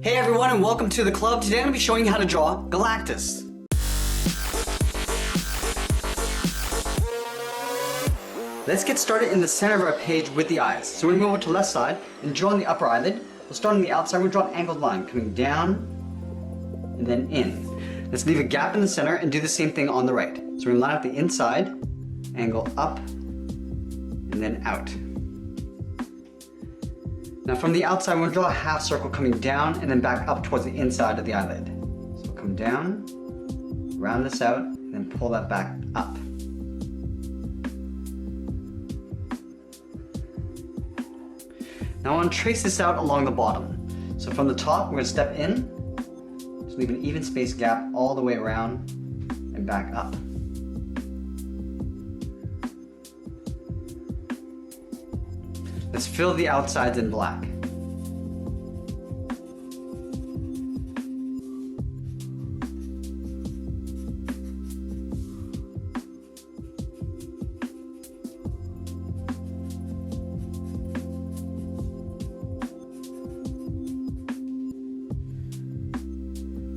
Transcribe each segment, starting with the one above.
Hey everyone and welcome to the club. Today I'm going to be showing you how to draw Galactus. Let's get started in the center of our page with the eyes. So we're going to move over to the left side and draw on the upper eyelid. We'll start on the outside. We're going to draw an angled line coming down and then in. Let's leave a gap in the center and do the same thing on the right. So we're going to line up the inside, angle up, and then out. Now from the outside, we're going to draw a half circle coming down and then back up towards the inside of the eyelid. So we'll come down, round this out, and then pull that back up. Now I want to trace this out along the bottom. So from the top, we're going to step in, just leave an even space gap all the way around and back up. Let's fill the outsides in black.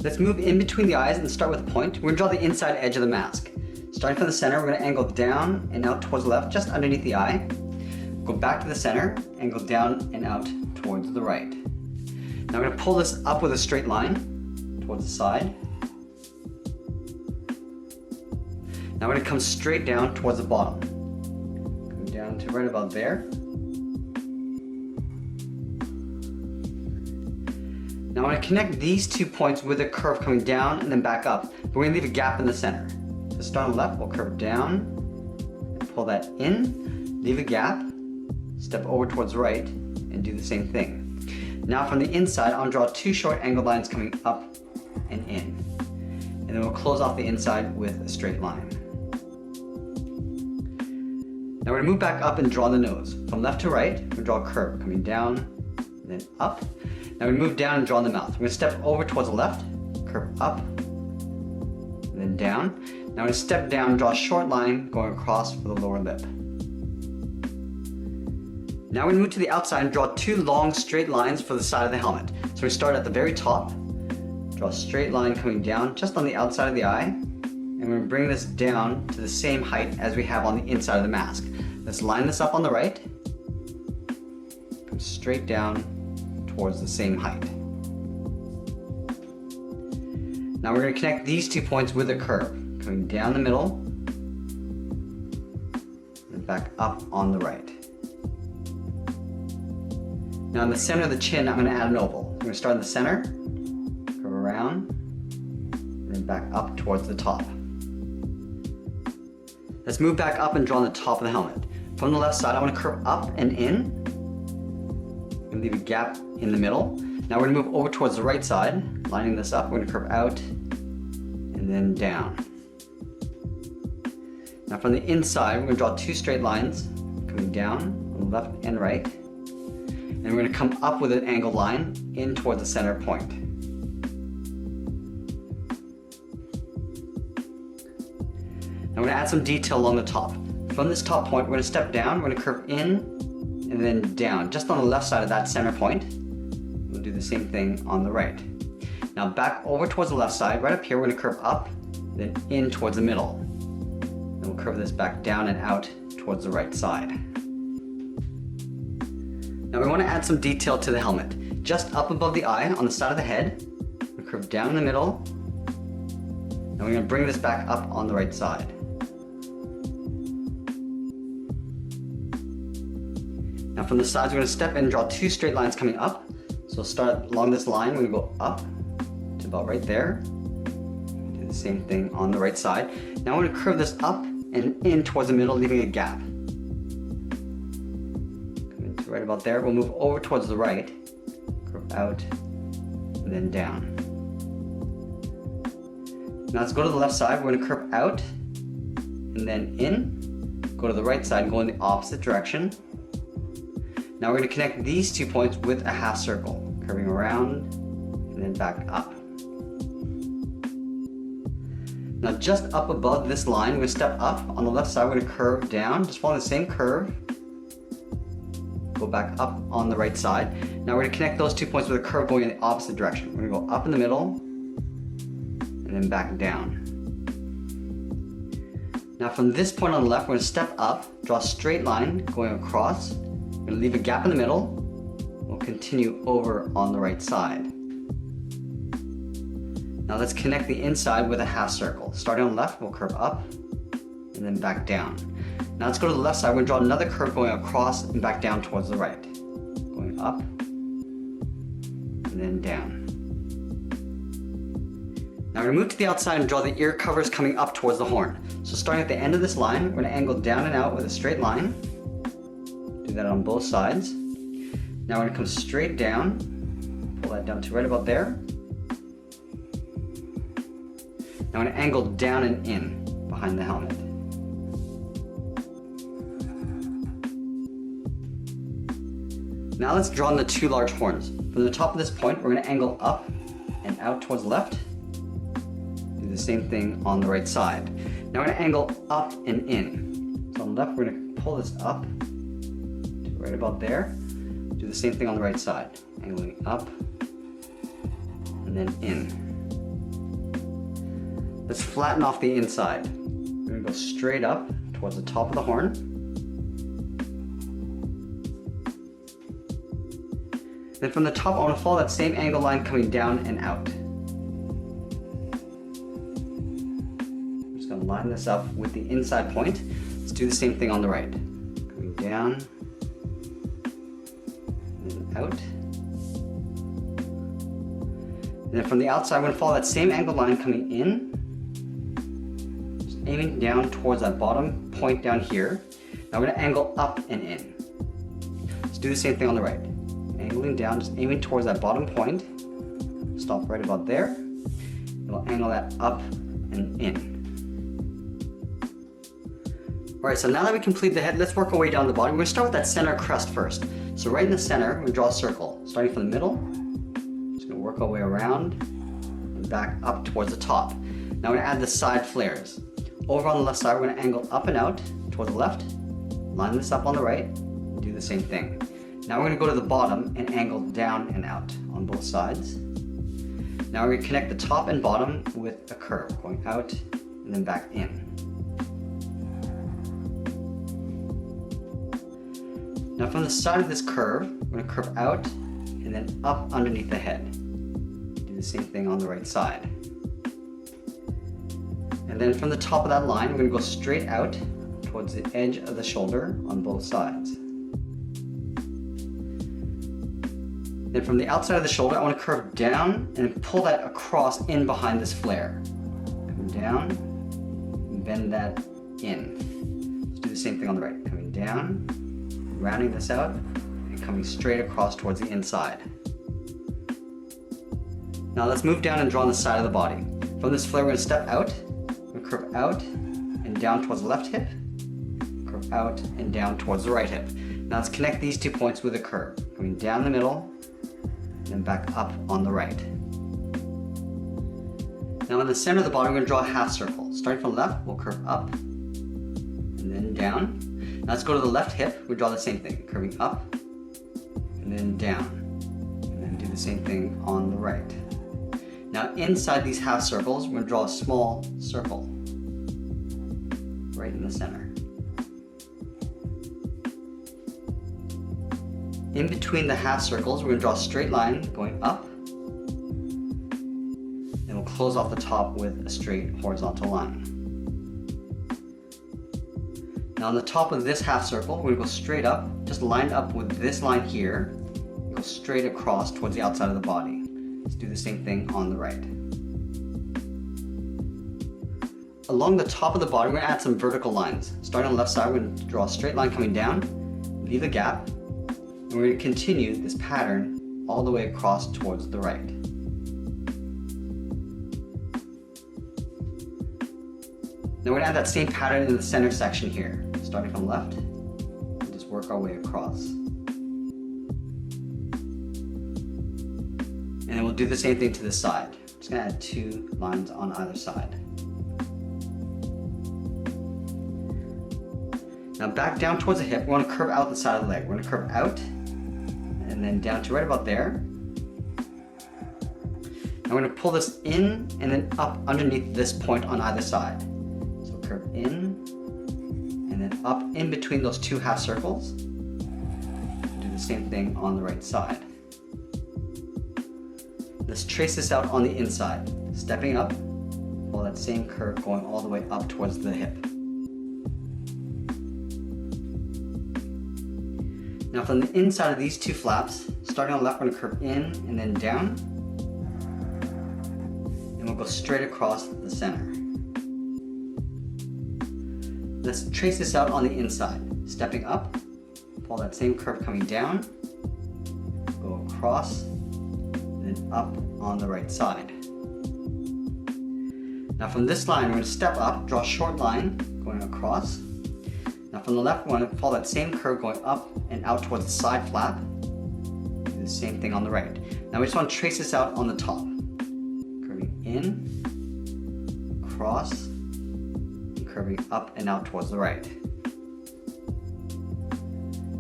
Let's move in between the eyes and start with a point. We're going to draw the inside edge of the mask. Starting from the center, we're going to angle down and out towards the left, just underneath the eye. Go back to the center, angle down and out towards the right. Now we're going to pull this up with a straight line towards the side. Now we're going to come straight down towards the bottom. Come down to right about there. Now I'm going to connect these 2 points with a curve coming down and then back up. But we're going to leave a gap in the center. So start on the left, we'll curve down, and pull that in, leave a gap, step over towards the right, and do the same thing. Now from the inside, I'm going to draw 2 short angled lines coming up and in. And then we'll close off the inside with a straight line. Now we're going to move back up and draw the nose. From left to right, we're going to draw a curve coming down and then up. Now we move down and draw the mouth. We're going to step over towards the left, curve up, and then down. Now we're going to step down and draw a short line going across for the lower lip. Now we move to the outside and draw 2 long straight lines for the side of the helmet. So we start at the very top, draw a straight line coming down just on the outside of the eye, and we're going to bring this down to the same height as we have on the inside of the mask. Let's line this up on the right, come straight down towards the same height. Now we're going to connect these 2 points with a curve, coming down the middle, and back up on the right. Now in the center of the chin, I'm going to add an oval. I'm going to start in the center, curve around, and then back up towards the top. Let's move back up and draw on the top of the helmet. From the left side, I want to curve up and in, and leave a gap in the middle. Now we're going to move over towards the right side, lining this up. We're going to curve out, and then down. Now from the inside, we're going to draw 2 straight lines, coming down on the left and right. And we're going to come up with an angled line in towards the center point. Now we're going to add some detail along the top. From this top point, we're going to step down, we're going to curve in and then down, just on the left side of that center point. We'll do the same thing on the right. Now back over towards the left side, right up here, we're going to curve up, then in towards the middle. Then we'll curve this back down and out towards the right side. Now we want to add some detail to the helmet. Just up above the eye, on the side of the head, we curve down in the middle, and we're going to bring this back up on the right side. Now from the sides, we're going to step in and draw 2 straight lines coming up. So we'll start along this line, we're going to go up to about right there. Do the same thing on the right side. Now we're going to curve this up and in towards the middle, leaving a gap. Right about there, we'll move over towards the right, curve out, and then down. Now let's go to the left side, we're going to curve out, and then in, go to the right side, and go in the opposite direction. Now we're going to connect these 2 points with a half circle, curving around, and then back up. Now just up above this line, we're going to step up. On the left side, we're going to curve down, just following the same curve, go back up on the right side. Now we're going to connect those 2 points with a curve going in the opposite direction. We're going to go up in the middle and then back down. Now from this point on the left, we're going to step up, draw a straight line going across. We're going to leave a gap in the middle. We'll continue over on the right side. Now let's connect the inside with a half circle. Starting on the left, we'll curve up and then back down. Now let's go to the left side. We're going to draw another curve going across and back down towards the right. Going up and then down. Now we're going to move to the outside and draw the ear covers coming up towards the horn. So starting at the end of this line, we're going to angle down and out with a straight line. Do that on both sides. Now we're going to come straight down, pull that down to right about there. Now I'm going to angle down and in behind the helmet. Now let's draw in the 2 large horns. From the top of this point, we're going to angle up and out towards the left. Do the same thing on the right side. Now we're going to angle up and in. So on the left, we're going to pull this up to right about there. Do the same thing on the right side. Angling up and then in. Let's flatten off the inside. We're going to go straight up towards the top of the horn. Then from the top, I want to follow that same angle line coming down and out. I'm just going to line this up with the inside point. Let's do the same thing on the right. Coming down and out. And then from the outside, I'm going to follow that same angle line coming in. Aiming down towards that bottom point down here. Now we're going to angle up and in. Let's do the same thing on the right. Angling down, just aiming towards that bottom point. Stop right about there. And we'll angle that up and in. Alright, so now that we complete the head, let's work our way down the body. We're going to start with that center crest first. So right in the center, we're going to draw a circle. Starting from the middle, just going to work our way around and back up towards the top. Now we're going to add the side flares. Over on the left side, we're going to angle up and out toward the left, line this up on the right, and do the same thing. Now we're going to go to the bottom and angle down and out on both sides. Now we're going to connect the top and bottom with a curve, going out and then back in. Now from the side of this curve, we're going to curve out and then up underneath the head. Do the same thing on the right side. And then from the top of that line, we're going to go straight out towards the edge of the shoulder on both sides. Then from the outside of the shoulder, I want to curve down and pull that across in behind this flare. Coming down, and bend that in. Let's do the same thing on the right. Coming down, rounding this out, and coming straight across towards the inside. Now let's move down and draw on the side of the body. From this flare, we're going to step out. Curve out and down towards the left hip, curve out and down towards the right hip. Now let's connect these 2 points with a curve, coming down the middle and then back up on the right. Now in the center of the body, we're going to draw a half circle. Starting from the left, we'll curve up and then down. Now let's go to the left hip, we draw the same thing, curving up and then down. And then do the same thing on the right. Now inside these half circles, we're going to draw a small circle right in the center. In between the half circles, we're going to draw a straight line going up, and we'll close off the top with a straight horizontal line. Now on the top of this half circle, we're going to go straight up, just lined up with this line here, go straight across towards the outside of the body. Let's do the same thing on the right. Along the top of the body, we're going to add some vertical lines. Starting on the left side, we're going to draw a straight line coming down, leave a gap, and we're going to continue this pattern all the way across towards the right. Now we're going to add that same pattern in the center section here. Starting from the left, and just work our way across. And then we'll do the same thing to this side. Just going to add 2 lines on either side. Now back down towards the hip, we want to curve out the side of the leg. We're going to curve out and then down to right about there. I'm going to pull this in and then up underneath this point on either side. So curve in and then up in between those two half circles. Do the same thing on the right side. Let's trace this out on the inside. Stepping up, follow that same curve going all the way up towards the hip. Now from the inside of these two flaps, starting on the left, we're going to curve in and then down. And we'll go straight across the center. Let's trace this out on the inside. Stepping up, follow that same curve coming down, go across, and then up on the right side. Now from this line, we're going to step up, draw a short line going across. Now from the left, we're going to follow that same curve going up and out towards the side flap. Do the same thing on the right. Now we just want to trace this out on the top. Curving in, across, and curving up and out towards the right.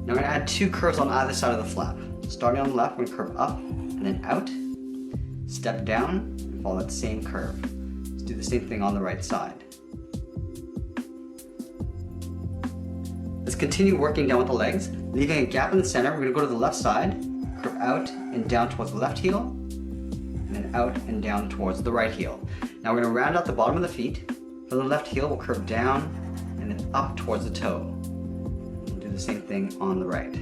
Now we're going to add two curves on either side of the flap. Starting on the left, we're going to curve up and then out, step down, and follow that same curve. Let's do the same thing on the right side. Let's continue working down with the legs, leaving a gap in the center. We're going to go to the left side, curve out and down towards the left heel, and then out and down towards the right heel. Now we're going to round out the bottom of the feet. From the left heel, we'll curve down and then up towards the toe. We'll do the same thing on the right.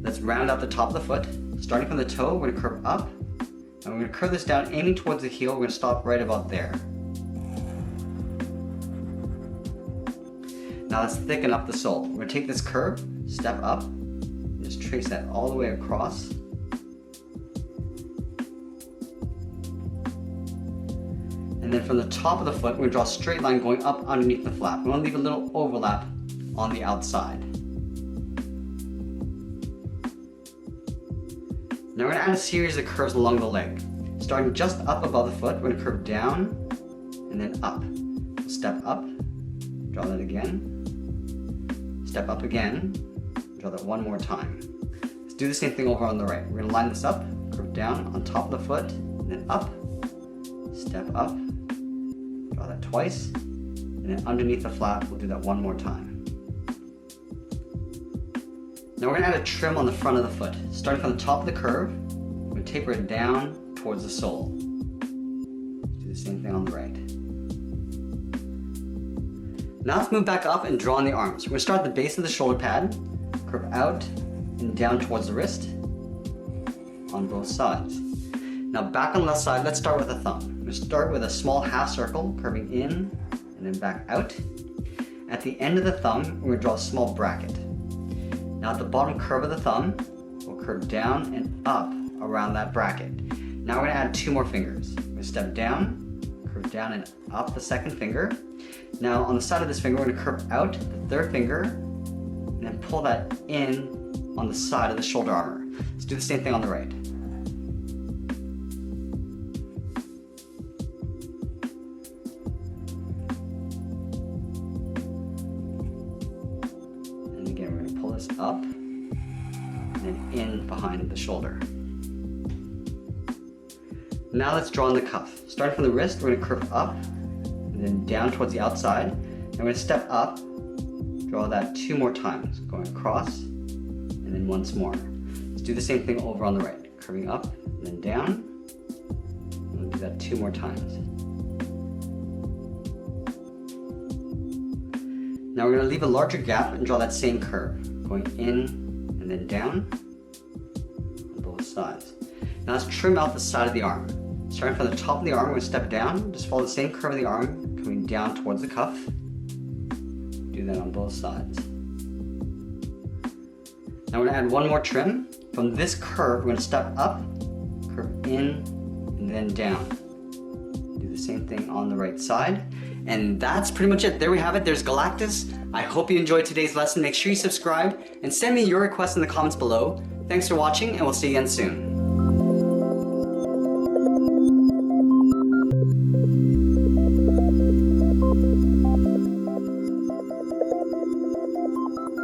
Let's round out the top of the foot. Starting from the toe, we're going to curve up, and we're going to curve this down, aiming towards the heel. We're going to stop right about there. Now let's thicken up the sole. We're going to take this curve, step up, and just trace that all the way across. And then from the top of the foot, we're going to draw a straight line going up underneath the flap. We want to leave a little overlap on the outside. Now we're going to add a series of curves along the leg. Starting just up above the foot, we're going to curve down and then up. Step up, draw that again. Step up again, draw that one more time. Let's do the same thing over on the right. We're going to line this up, curve down on top of the foot, and then up, step up, draw that twice, and then underneath the flap, we'll do that one more time. Now we're going to add a trim on the front of the foot. Starting from the top of the curve, we're going to taper it down towards the sole. Do the same thing on the right. Now let's move back up and draw on the arms. We're going to start at the base of the shoulder pad, curve out and down towards the wrist on both sides. Now back on the left side, let's start with a thumb. We're going to start with a small half circle, curving in and then back out. At the end of the thumb, we're going to draw a small bracket. Now at the bottom curve of the thumb, we'll curve down and up around that bracket. Now we're going to add two more fingers. We're going to step down, curve down and up the second finger. Now on the side of this finger, we're going to curve out the third finger and then pull that in on the side of the shoulder armor. Let's do the same thing on the right. And again, we're going to pull this up and then in behind the shoulder. Now let's draw on the cuff. Starting from the wrist, we're going to curve up and then down towards the outside. And we're going to step up, draw that two more times, going across and then once more. Let's do the same thing over on the right, curving up and then down. And we'll do that two more times. Now we're going to leave a larger gap and draw that same curve, going in and then down on both sides. Now let's trim out the side of the arm. Starting from the top of the arm, we're going to step down, just follow the same curve of the arm, coming down towards the cuff. Do that on both sides. Now we're going to add one more trim. From this curve, we're going to step up, curve in, and then down. Do the same thing on the right side. And that's pretty much it. There we have it. There's Galactus. I hope you enjoyed today's lesson. Make sure you subscribe and send me your requests in the comments below. Thanks for watching, and we'll see you again soon.